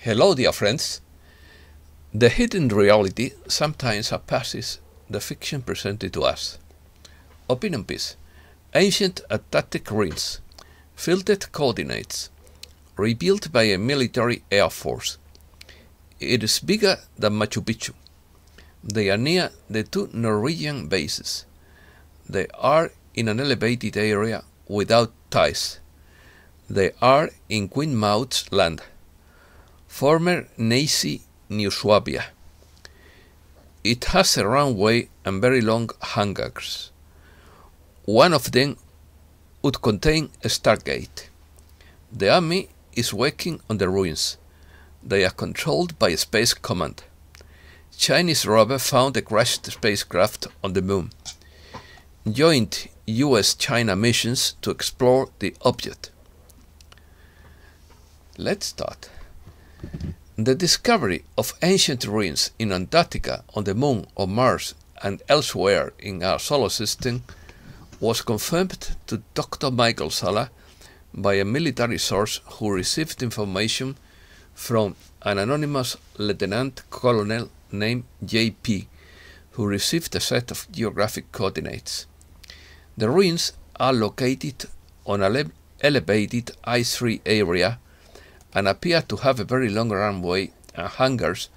Hello, dear friends. The hidden reality sometimes surpasses the fiction presented to us. Opinion piece. Ancient Antarctic ruins. Filtered coordinates. Rebuilt by a military air force. It is bigger than Machu Pichu. They are near the two Norwegian bases. They are in an elevated area without ties. They are in Queen Maud's land, former Nazi New Swabia. It has a runway and very long hangars. One of them would contain a stargate. The army is working on the ruins. They are controlled by a space command. Chinese rover found a crashed spacecraft on the moon. Joint US-China missions to explore the object. Let's start. The discovery of ancient ruins in Antarctica, on the Moon, on Mars, and elsewhere in our solar system was confirmed to Dr. Michael Sala by a military source who received information from an anonymous lieutenant colonel named J.P., who received a set of geographic coordinates. The ruins are located on an elevated ice-free area and appear to have a very long runway and hangars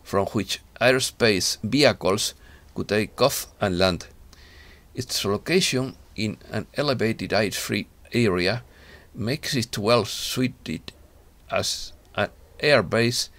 from which aerospace vehicles could take off and land. Its location in an elevated ice-free area makes it well suited as an air base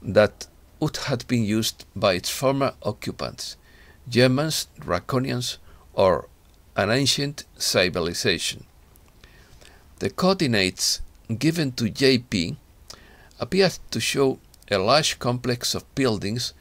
that would have been used by its former occupants, Germans, Draconians, or an ancient civilization. The coordinates given to JP appear to show a large complex of buildings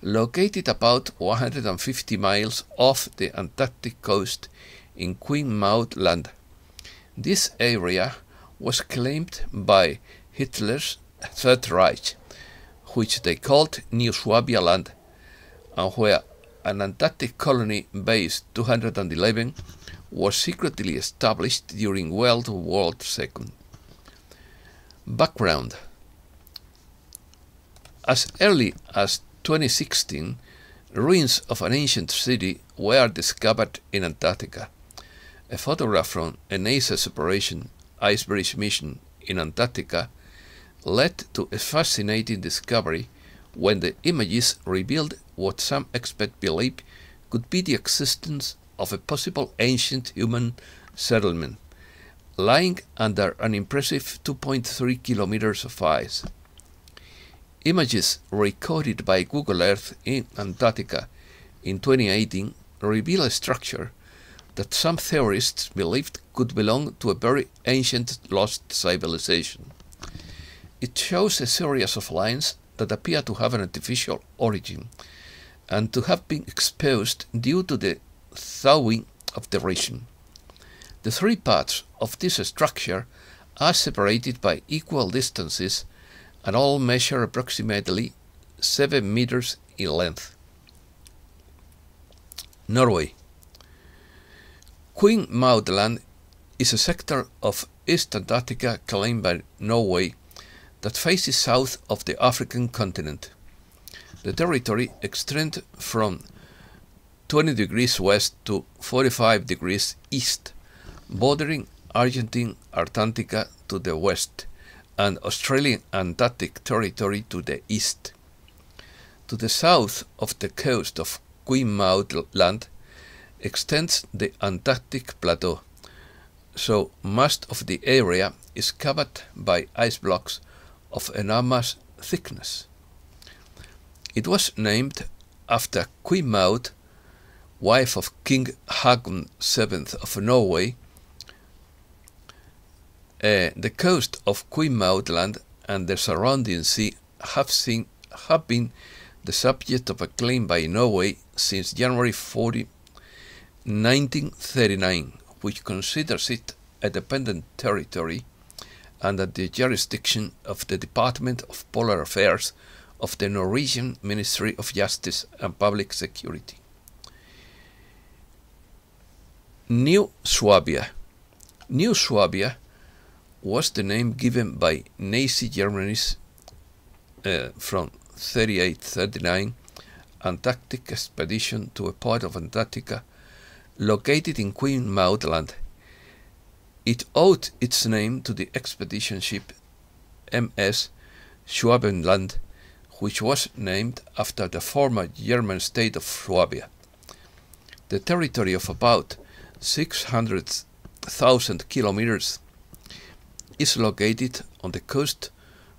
located about 150 miles off the Antarctic coast in Queen Maud land. This area was claimed by Hitler's Third Reich, which they called New Swabia land, and where an Antarctic colony base 211 was secretly established during World War II. Background. As early as 2016, ruins of an ancient city were discovered in Antarctica. A photograph from a NASA's Operation Icebridge mission in Antarctica led to a fascinating discovery when the images revealed what some experts believe could be the existence of a possible ancient human settlement lying under an impressive 2.3 kilometers of ice. Images recorded by Google Earth in Antarctica in 2018 reveal a structure that some theorists believed could belong to a very ancient lost civilization. It shows a series of lines that appear to have an artificial origin and to have been exposed due to the thawing of the region. The three parts of this structure are separated by equal distances and all measure approximately 7 meters in length. Norway. Queen Maud Land is a sector of East Antarctica claimed by Norway that faces south of the African continent. The territory extends from 20 degrees west to 45 degrees east, bordering Argentine Antarctica to the west and Australian Antarctic Territory to the east. To the south of the coast of Queen Maud Land extends the Antarctic Plateau, so most of the area is covered by ice blocks of enormous thickness. It was named after Queen Maud, wife of King Haakon VII of Norway. The coast of Queen Maud Land and the surrounding sea have been the subject of a claim by Norway since January 40, 1939, which considers it a dependent territory under the jurisdiction of the Department of Polar Affairs of the Norwegian Ministry of Justice and Public Security. New Swabia. New Swabia was the name given by Nazi Germany's from 3839 Antarctic expedition to a part of Antarctica located in Queen Maud Land. It owed its name to the expedition ship MS Schwabenland, which was named after the former German state of Swabia. The territory of about 600,000 kilometers is located on the coast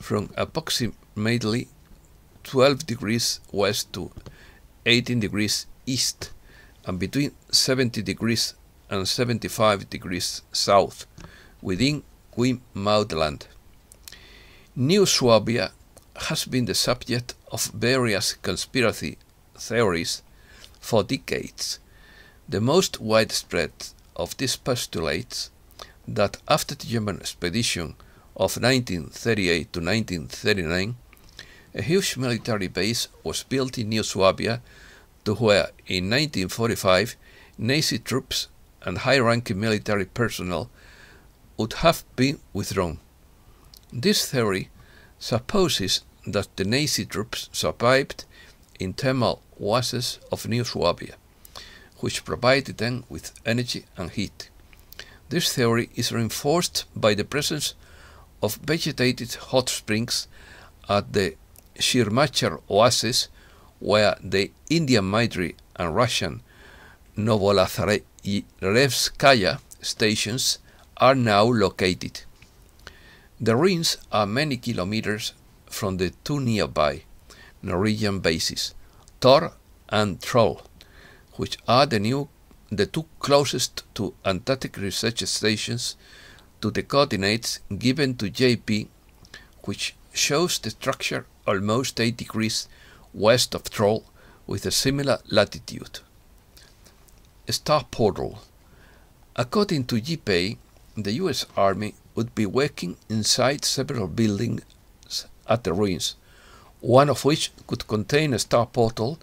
from approximately 12 degrees west to 18 degrees east and between 70 degrees and 75 degrees south within Queen Maud Land. New Swabia has been the subject of various conspiracy theories for decades. The most widespread of these postulates that after the German expedition of 1938 to 1939, a huge military base was built in New Swabia to where in 1945 Nazi troops and high-ranking military personnel would have been withdrawn. This theory supposes that the Nazi troops survived in thermal oases of New Swabia, which provided them with energy and heat. This theory is reinforced by the presence of vegetated hot springs at the Shirmacher oasis, where the Indian military and Russian Novolazarevskaya stations are now located. The ruins are many kilometers from the two nearby Norwegian bases, Thor and Troll, which are the two closest to Antarctic research stations to the coordinates given to JP, which shows the structure almost 8 degrees west of Troll with a similar latitude. Star Portal. According to JP, the US Army would be working inside several buildings at the ruins, one of which could contain a star portal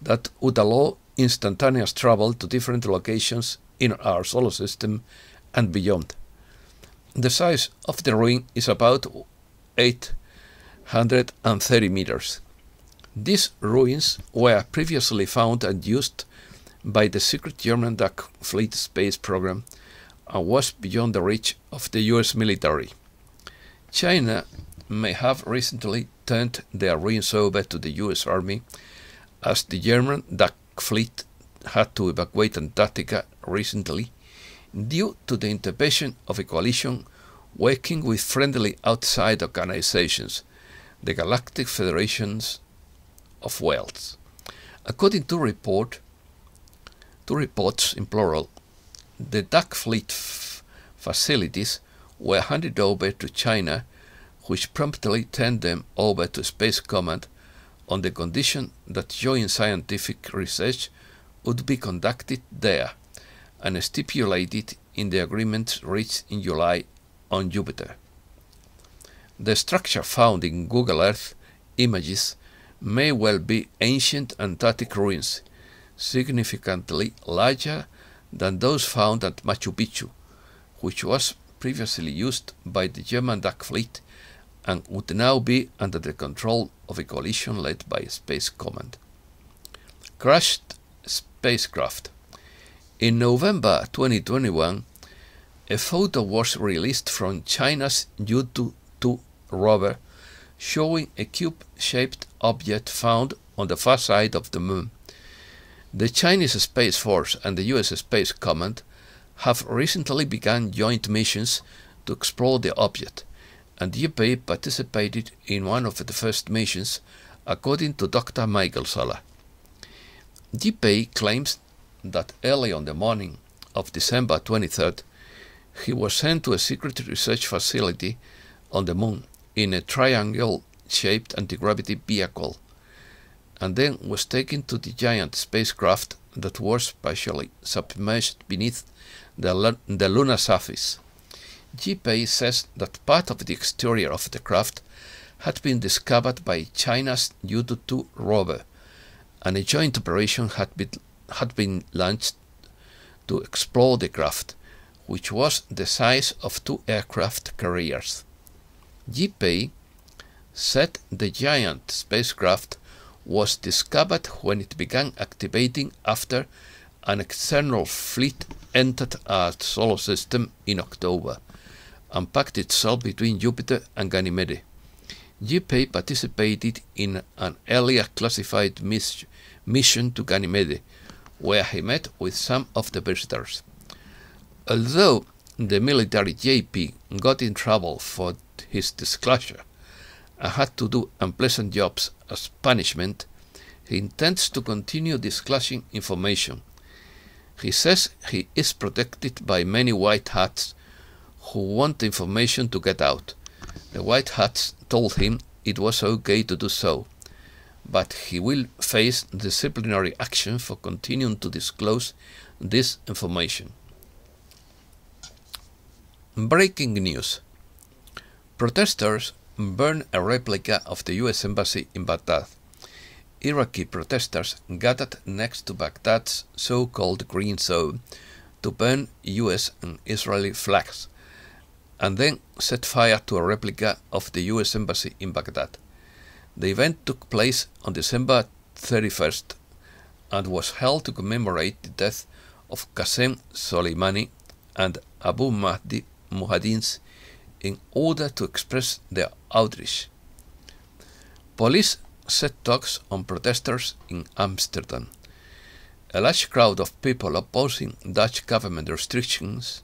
that would allow instantaneous travel to different locations in our solar system and beyond. The size of the ruin is about 830 meters. These ruins were previously found and used by the secret German Dark Fleet space program and was beyond the reach of the US military. China may have recently turned their ruins over to the US Army, as the German Dark Fleet had to evacuate Antarctica recently due to the intervention of a coalition working with friendly outside organizations, the Galactic Federations of Wales. According to reports in plural, the Dark Fleet facilities were handed over to China, which promptly turned them over to Space Command on the condition that joint scientific research would be conducted there, and stipulated in the agreement reached in July on Jupiter. The structure found in Google Earth images may well be ancient Antarctic ruins, significantly larger than those found at Machu Pichu, which was previously used by the German Dark Fleet and would now be under the control of a coalition led by Space Command. Crashed spacecraft. In November 2021, a photo was released from China's Yutu-2 rover showing a cube-shaped object found on the far side of the moon. The Chinese Space Force and the US Space Command have recently begun joint missions to explore the object, and the UK participated in one of the first missions, according to Dr. Michael Sola. JP claims that early on the morning of December 23rd, he was sent to a secret research facility on the moon in a triangle-shaped anti-gravity vehicle, and then was taken to the giant spacecraft that was partially submerged beneath the lunar surface. JP says that part of the exterior of the craft had been discovered by China's Yutu-2 rover, and a joint operation had been launched to explore the craft, which was the size of 2 aircraft carriers. JP said the giant spacecraft was discovered when it began activating after an external fleet entered our solar system in October and packed itself between Jupiter and Ganymede. JP participated in an earlier classified mission to Ganymede, where he met with some of the visitors. Although the military JP got in trouble for his disclosure and had to do unpleasant jobs as punishment, he intends to continue disclosing information. He says he is protected by many white hats who want the information to get out. The white hats told him it was okay to do so, but he will face disciplinary action for continuing to disclose this information. Breaking news. Protesters burned a replica of the US Embassy in Baghdad. Iraqi protesters gathered next to Baghdad's so-called Green Zone to burn US and Israeli flags, and then set fire to a replica of the US Embassy in Baghdad. The event took place on December 31st and was held to commemorate the death of Qasem Soleimani and Abu Mahdi Muhaddins in order to express their outrage. Police set dogs on protesters in Amsterdam. A large crowd of people opposing Dutch government restrictions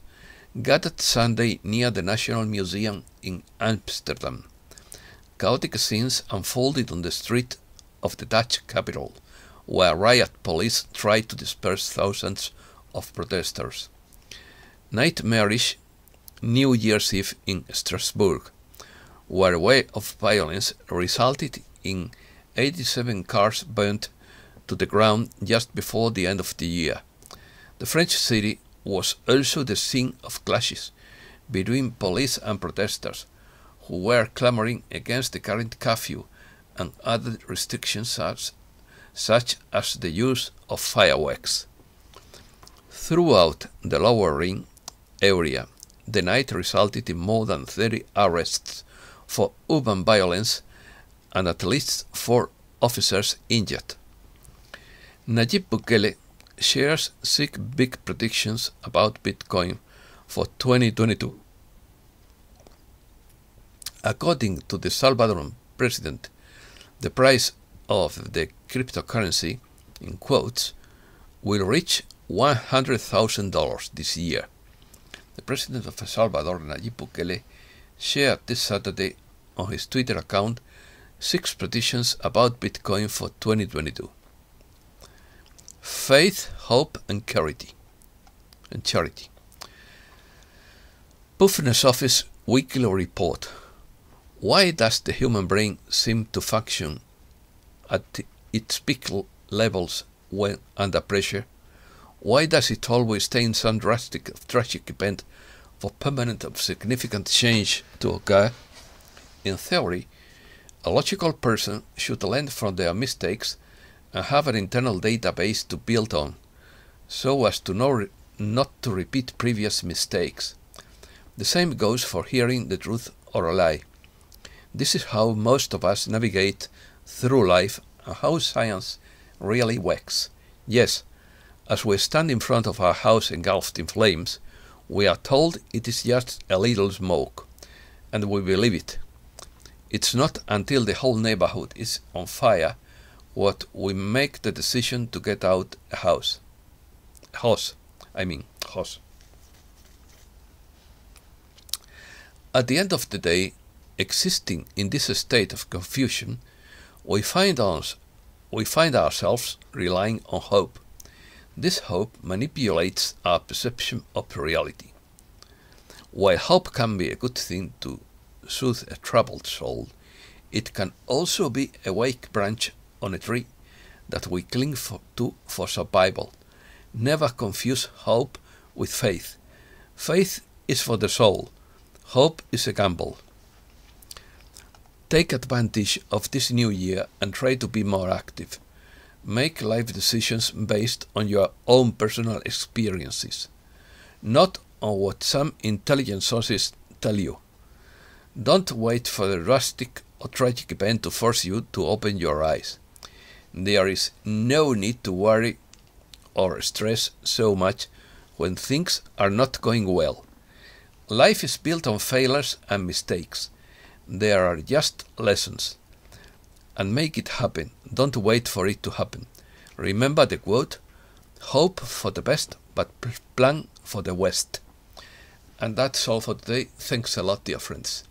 gathered Sunday near the National Museum in Amsterdam. Chaotic scenes unfolded on the street of the Dutch capital, where riot police tried to disperse thousands of protesters. Nightmarish New Year's Eve in Strasbourg, where a wave of violence resulted in 87 cars burnt to the ground just before the end of the year. The French city was also the scene of clashes between police and protesters, who were clamoring against the current curfew and other restrictions such as the use of fireworks. Throughout the Lower Ring area, the night resulted in more than 30 arrests for urban violence and at least 4 officers injured. Nayib Bukele shares 6 big predictions about Bitcoin for 2022. According to the Salvadoran president, the price of the cryptocurrency, in quotes, will reach $100,000 this year. The president of El Salvador, Nayib Bukele, shared this Saturday on his Twitter account 6 predictions about Bitcoin for 2022. Faith, hope, and charity. Pufness Office Weekly Report. Why does the human brain seem to function at its peak levels when under pressure? Why does it always stay in some tragic event for permanent or significant change to occur? In theory, a logical person should learn from their mistakes and have an internal database to build on, so as to know not to repeat previous mistakes. The same goes for hearing the truth or a lie. This is how most of us navigate through life and how science really works. Yes, as we stand in front of our house engulfed in flames, we are told it is just a little smoke, and we believe it. It's not until the whole neighborhood is on fire what we make the decision to get out a hose. At the end of the day, existing in this state of confusion, we find ourselves relying on hope. This hope manipulates our perception of reality. While hope can be a good thing to soothe a troubled soul, it can also be a weak branch on a tree that we cling to for survival. Never confuse hope with faith. Faith is for the soul. Hope is a gamble. Take advantage of this new year and try to be more active. Make life decisions based on your own personal experiences, not on what some intelligent sources tell you. Don't wait for the drastic or tragic event to force you to open your eyes. There is no need to worry or stress so much when things are not going well. Life is built on failures and mistakes. There are just lessons. And make it happen. Don't wait for it to happen. Remember the quote, hope for the best, but plan for the West. And that's all for today. Thanks a lot, dear friends.